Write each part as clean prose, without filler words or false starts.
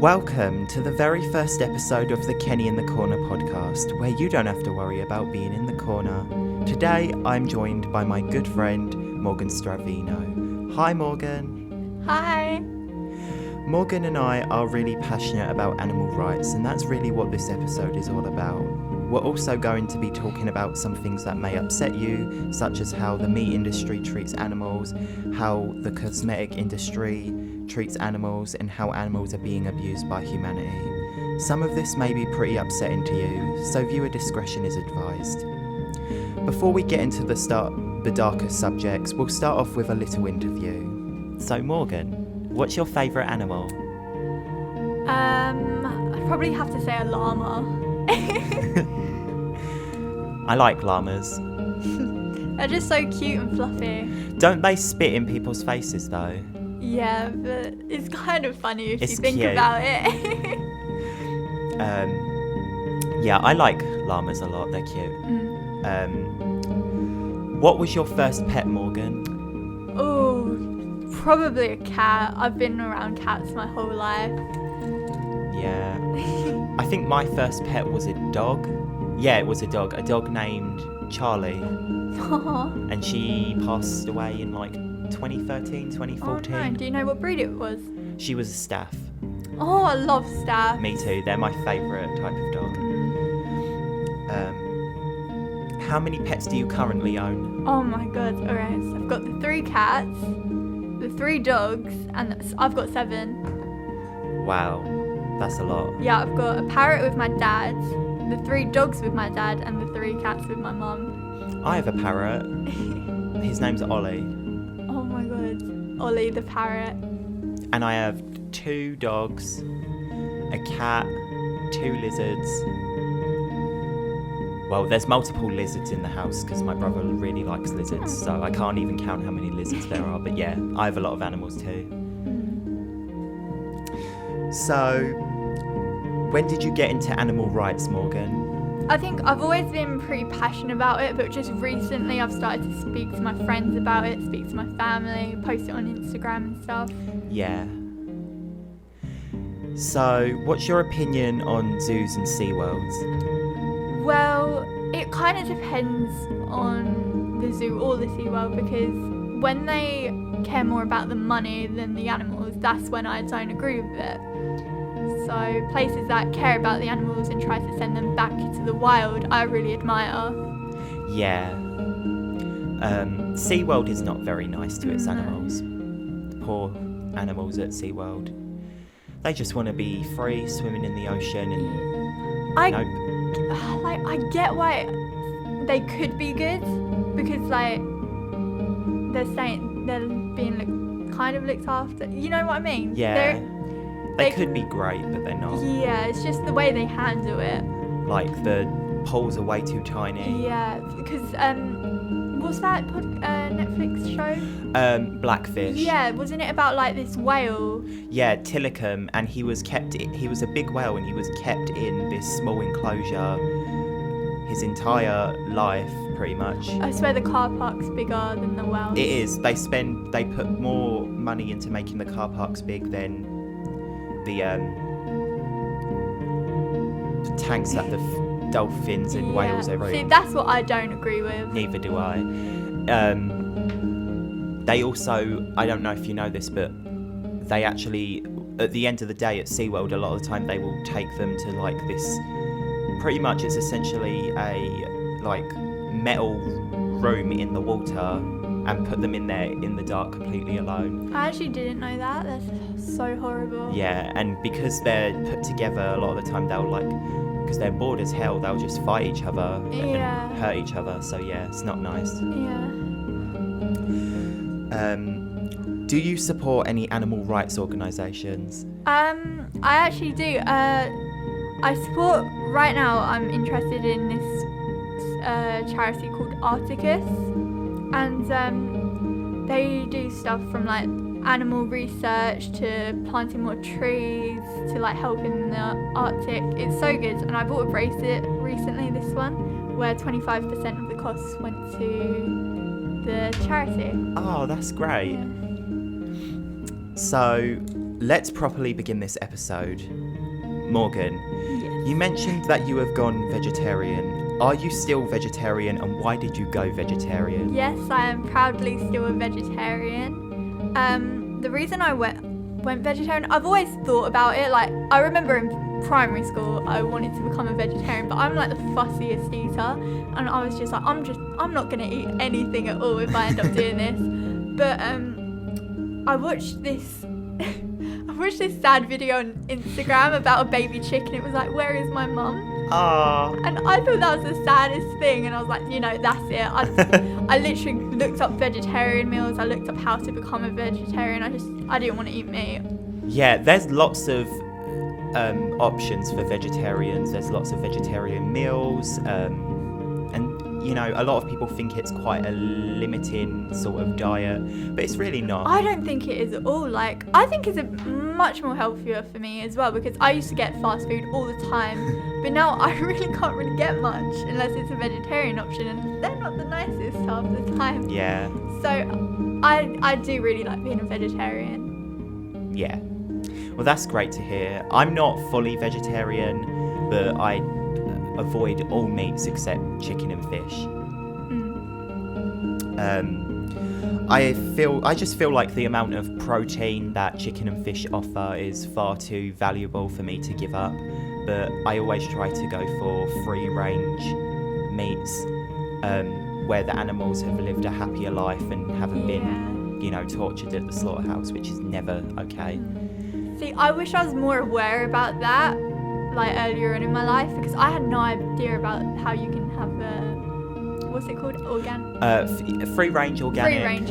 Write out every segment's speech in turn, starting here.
Welcome to the very first episode of the Kenny in the Corner podcast, where you don't have to worry about being in the corner. Today, I'm joined by my good friend, Morgan Stravino. Hi, Morgan. Hi. Morgan and I are really passionate about animal rights, and that's really what this episode is all about. We're also going to be talking about some things that may upset you, such as how the meat industry treats animals, how the cosmetic industry treats animals, and how animals are being abused by humanity. Some of this may be pretty upsetting to you, so viewer discretion is advised. Before we get into the darker subjects, we'll start off with a little interview. So Morgan, what's your favourite animal? I'd probably have to say a llama. I like llamas. They're just so cute and fluffy. Don't they spit in people's faces though? Yeah, but it's kind of funny if It's you think cute. about it. Yeah, I like llamas a lot, they're cute. What was your first pet, Morgan? Oh, probably a cat. I've been around cats my whole life. Yeah. I think my first pet was a dog. Yeah, it was a dog named Charlie. And she passed away in like 2013, 2014. Oh, no. Do you know what breed it was? She was a staff. Oh, I love staff. Me too, they're my favourite type of dog. How many pets do you currently own? Oh my god. Alright, so I've got the 3 cats, the 3 dogs, and I've got 7. Wow, that's a lot. Yeah, I've got a parrot with my dad, the 3 dogs with my dad, and the 3 cats with my mum. I have a parrot. His name's Ollie. Oh my god. Ollie the parrot. And I have 2 dogs, a cat, 2 lizards. Well, there's multiple lizards in the house because my brother really likes lizards, so I can't even count how many lizards there are. But yeah, I have a lot of animals too. So, when did you get into animal rights, Morgan? I think I've always been pretty passionate about it, but just recently I've started to speak to my friends about it, speak to my family, post it on Instagram and stuff. Yeah. So, what's your opinion on zoos and SeaWorlds? Well, it kind of depends on the zoo or the SeaWorld, because when they care more about the money than the animals, that's when I don't agree with it. So places that care about the animals and try to send them back to the wild, I really admire. Yeah. SeaWorld is not very nice to its animals. The poor animals at SeaWorld. They just want to be free, swimming in the ocean and... I get why they could be good, because like they're saying they're being kind of looked after. You know what I mean? Yeah. They could be great, but they're not. Yeah, it's just the way they handle it. Like the poles are way too tiny. Yeah, because what's that Netflix show? Blackfish. Yeah, wasn't it about like this whale? Yeah, Tilikum, and he was a big whale, and he was kept in this small enclosure his entire life, pretty much. I swear the car park's bigger than the whales. It is. They put more money into making the car parks big than the tanks that the dolphins and whales are in. See, that's what I don't agree with. Neither do I. They also, I don't know if you know this, but they actually, at the end of the day at SeaWorld, a lot of the time they will take them to like this, pretty much it's essentially a like metal room in the water and put them in there in the dark completely alone. I actually didn't know that. That's so horrible. Yeah, and because they're put together, a lot of the time they'll like, because they're bored as hell, they'll just fight each other and hurt each other. So yeah, it's not nice. Yeah. Do you support any animal rights organisations? I actually do. I support, right now I'm interested in this charity called Articus, and they do stuff from like animal research to planting more trees to like helping the Arctic. It's so good, and I bought a bracelet recently, this one, where 25% of the costs went to the charity. Oh, that's great. Yeah. So let's properly begin this episode. Morgan, Yes. you mentioned that you have gone vegetarian. Are you still vegetarian, and why did you go vegetarian? Yes, I am proudly still a vegetarian. The reason I went vegetarian, I've always thought about it. Like, I remember in primary school, I wanted to become a vegetarian, but I'm like the fussiest eater, and I was just like, I'm not gonna eat anything at all if I end up doing this. But I watched this. I watched this sad video on Instagram about a baby chicken. It was like, where is my mum? Ah. And I thought that was the saddest thing, and I was like, that's it. I literally looked up vegetarian meals. I looked up how to become a vegetarian. I didn't want to eat meat. Yeah, there's lots of options for vegetarians. There's lots of vegetarian meals, and a lot of people think it's quite a limiting sort of diet, but it's really not. I don't think it is at all. Like, I think it's much more healthier for me as well, because I used to get fast food all the time, but now I really can't really get much unless it's a vegetarian option, and they're not the nicest half the time. Yeah. So I do really like being a vegetarian. Yeah. Well, that's great to hear. I'm not fully vegetarian, but I avoid all meats except chicken and fish. I just feel like the amount of protein that chicken and fish offer is far too valuable for me to give up, but I always try to go for free range meats, where the animals have lived a happier life and haven't been, tortured at the slaughterhouse, which is never okay. See, I wish I was more aware about that, like, earlier on in my life, because I had no idea about how you can have what's it called? Free range organic.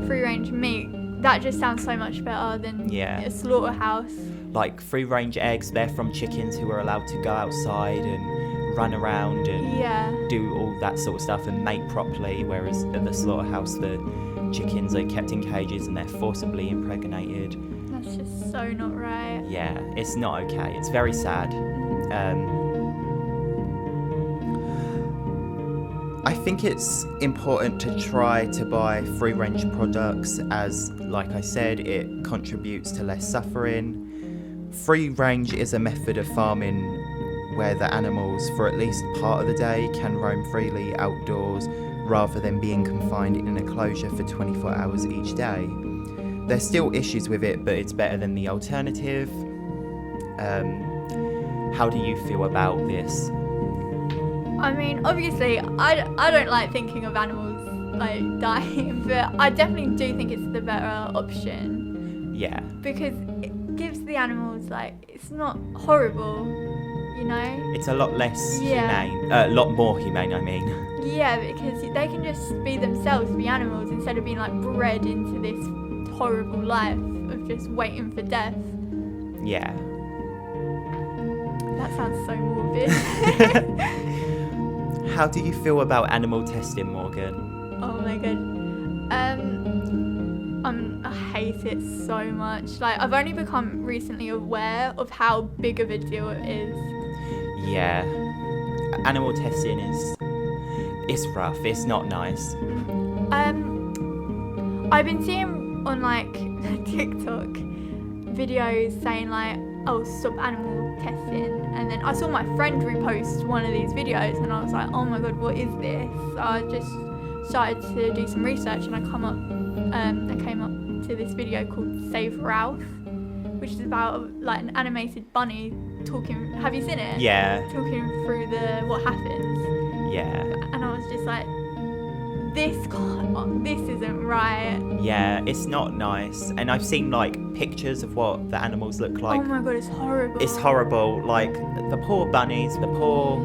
Free range meat. That just sounds so much better than a slaughterhouse. Like free range eggs, they're from chickens who are allowed to go outside and run around and do all that sort of stuff and mate properly, whereas at the slaughterhouse the chickens are kept in cages and they're forcibly impregnated. That's just so not right. Yeah, it's not okay. It's very sad. I think it's important to try to buy free-range products as, like I said, it contributes to less suffering. Free-range is a method of farming where the animals, for at least part of the day, can roam freely outdoors rather than being confined in an enclosure for 24 hours each day. There's still issues with it, but it's better than the alternative. How do you feel about this? I mean, obviously, I don't like thinking of animals like dying, but I definitely do think it's the better option. Yeah. Because it gives the animals, like, it's not horrible, It's a lot less humane. A lot more humane, I mean. Yeah, because they can just be themselves, be animals, instead of being like bred into this horrible life of just waiting for death. Yeah. That sounds so morbid. How do you feel about animal testing, Morgan? Oh my god. I hate it so much. Like, I've only become recently aware of how big of a deal it is. Yeah. Animal testing it's rough. It's not nice. I've been seeing on like TikTok videos saying like, oh, stop animal testing, and then I saw my friend repost one of these videos and I was like, oh my god, what is this? So I just started to do some research and I came up to this video called Save Ralph, which is about like an animated bunny talking. Have you seen it? Yeah. Talking through what happens. Yeah. And I was just like, this isn't right. Yeah, it's not nice. And I've seen like pictures of what the animals look like. Oh my god, it's horrible. It's horrible. Like the poor bunnies, the poor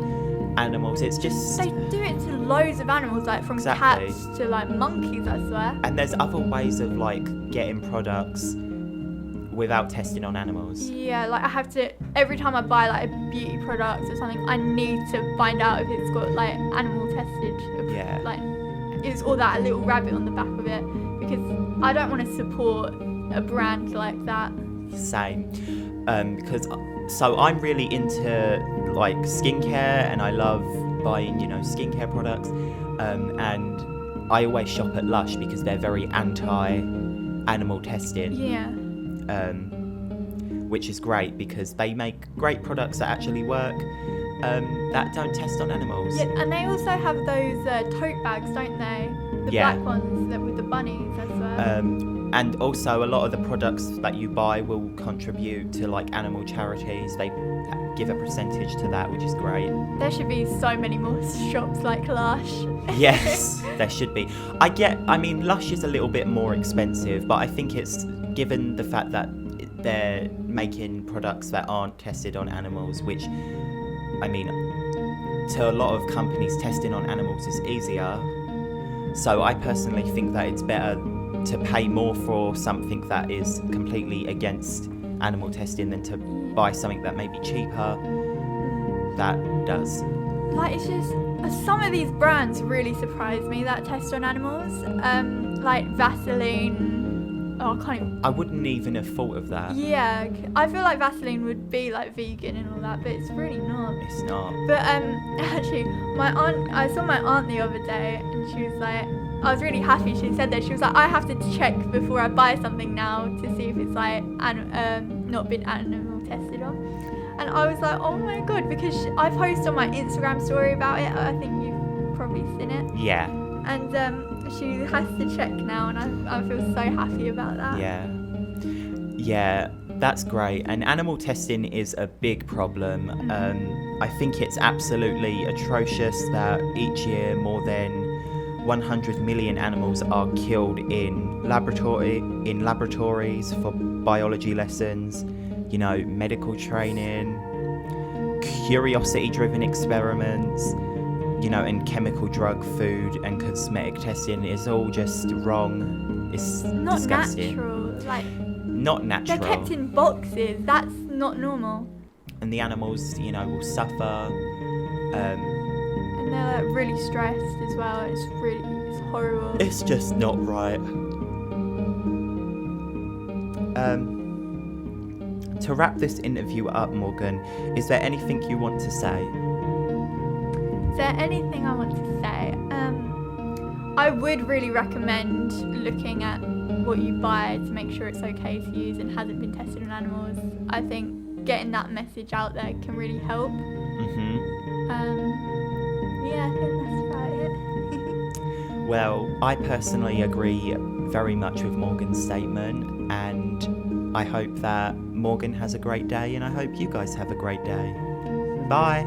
animals. It's just. They do it to loads of animals, like from Exactly. cats to like monkeys, I swear. And there's other ways of like getting products without testing on animals. Yeah, like I have to, every time I buy like a beauty product or something, I need to find out if it's got like animal tested. Yeah. Like, it's all that little rabbit on the back of it, because I don't want to support a brand like that. Same. Because so I'm really into like skincare and I love buying, skincare products. And I always shop at Lush because they're very anti-animal testing. Yeah. which is great because they make great products that actually work, that don't test on animals. Yeah, and they also have those tote bags, don't they? The Yeah. black ones that with the bunnies, I swear. And also a lot of the products that you buy will contribute to like animal charities. They give a percentage to that, which is great. There should be so many more shops like Lush. Yes, there should be. I mean, Lush is a little bit more expensive, but I think it's given the fact that they're making products that aren't tested on animals, which, I mean, to a lot of companies, testing on animals is easier. So I personally think that it's better to pay more for something that is completely against animal testing than to buy something that may be cheaper that does. Like, it's just some of these brands really surprise me that test on animals. Like Vaseline. Oh, I can't even. I wouldn't even have thought of that. Yeah, I feel like Vaseline would be like vegan and all that, but it's really not. It's not. But actually, I saw my aunt the other day, and she was like, I was really happy. She said that she was like, I have to check before I buy something now to see if it's like not been animal tested on. And I was like, oh my god, because I post on my Instagram story about it. I think you've probably seen it. Yeah. And she has to check now, and I feel so happy about that. Yeah, that's great. And animal testing is a big problem. I think it's absolutely atrocious that each year more than 100 million animals are killed in laboratories for biology lessons, medical training, curiosity-driven experiments, and chemical, drug, food and cosmetic testing is all just wrong. It's not disgusting. natural. Like, Not natural. they're kept in boxes. That's not normal. And the animals, will suffer. And they're like really stressed as well. It's horrible. It's just not right. To wrap this interview up, Morgan, is there anything you want to say? Is there anything I want to say? I would really recommend looking at what you buy to make sure it's okay to use and hasn't been tested on animals. I think getting that message out there can really help. Yeah, I think that's about it. Well, I personally agree very much with Morgan's statement, and I hope that Morgan has a great day, and I hope you guys have a great day. Bye.